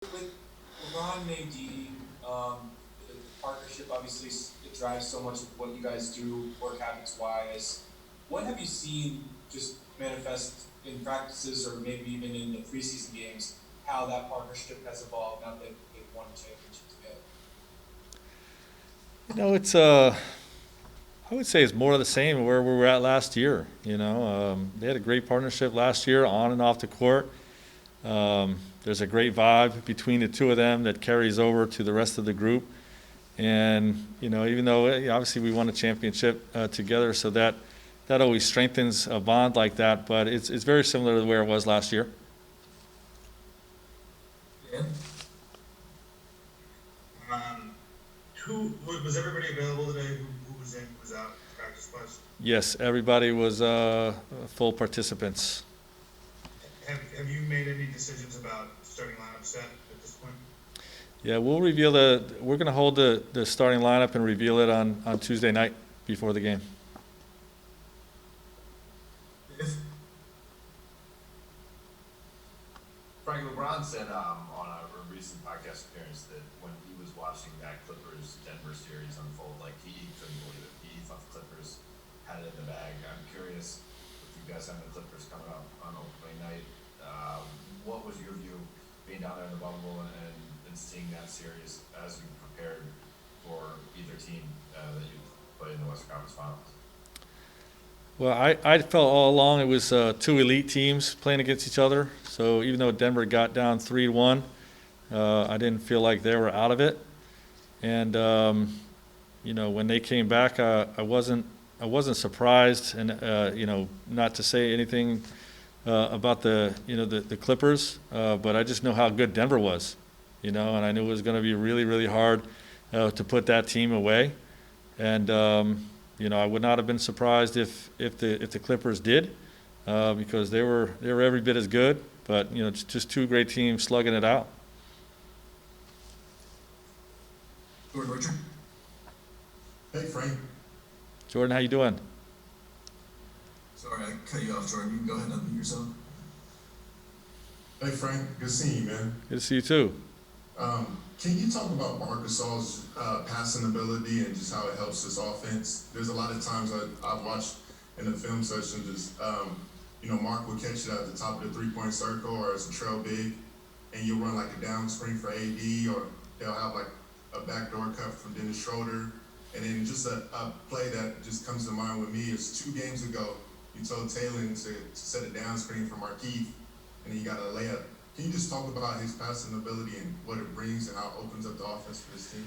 With LeBron and AD, the partnership obviously it drives so much of what you guys do, work habits wise. What have you seen just manifest in practices or maybe even in the preseason games? How that partnership has evolved now that they've won a championship together? It's I would say it's more of the same where we were at last year. They had a great partnership last year on and off the court. There's a great vibe between the two of them that carries over to the rest of the group. And even though obviously we won a championship together, so that always strengthens a bond like that. But it's very similar to where it was last year. Yeah. Um, who was everybody available today? Who was in? Who was out? Practice wise. Yes, everybody was full participants. Have you made any decisions about starting lineup set at this point? Yeah, we're going to hold the starting lineup and reveal it on Tuesday night before the game. If Frank LeBron said on a recent podcast appearance that when he was watching that Clippers Denver series unfold, like he couldn't believe it. He thought the Clippers had it in the bag. I'm curious if you guys have the Clippers coming up on opening night. What was your view being down there in the bubble and seeing that series as you prepared for either team that you played in the Western Conference Finals? Well, I felt all along it was two elite teams playing against each other. So even though Denver got down 3-1, I didn't feel like they were out of it. And when they came back, I wasn't surprised, and not to say anything about the Clippers, but I just know how good Denver was, and I knew it was going to be really, really hard to put that team away. And I would not have been surprised if the Clippers did, because they were every bit as good. But just two great teams slugging it out. Jordan Richard. Hey, Frank. Jordan, how you doing? Sorry, I cut you off, Jordan. You can go ahead and unmute yourself. Hey, Frank. Good seeing you, man. Good to see you too. Can you talk about Marc Gasol's passing ability and just how it helps this offense? There's a lot of times I've watched in the film session just, Marc will catch it at the top of the three-point circle or as a trail big, and you'll run like a down screen for AD, or they'll have like a backdoor cut from Dennis Schroeder. And then just a play that just comes to mind with me is 2 games ago, you told Taylor to set a down screen for Markieff, and he got a layup. Can you just talk about his passing ability and what it brings and how it opens up the offense for this team?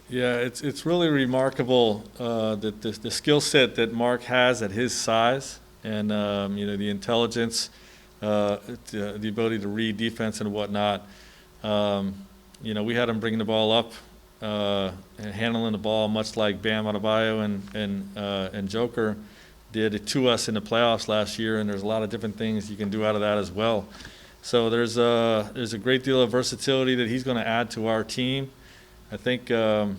Yeah, it's really remarkable that the skill set that Marc has at his size, and the intelligence, the ability to read defense and whatnot. We had him bringing the ball up and handling the ball much like Bam Adebayo and Joker did to us in the playoffs last year. And there's a lot of different things you can do out of that as well. So there's a great deal of versatility that he's going to add to our team. I think when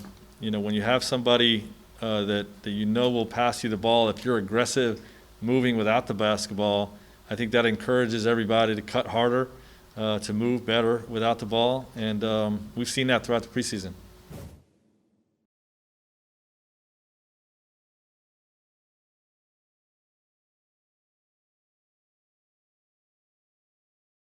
you have somebody that will pass you the ball, if you're aggressive moving without the basketball, I think that encourages everybody to cut harder, to move better without the ball, and we've seen that throughout the preseason.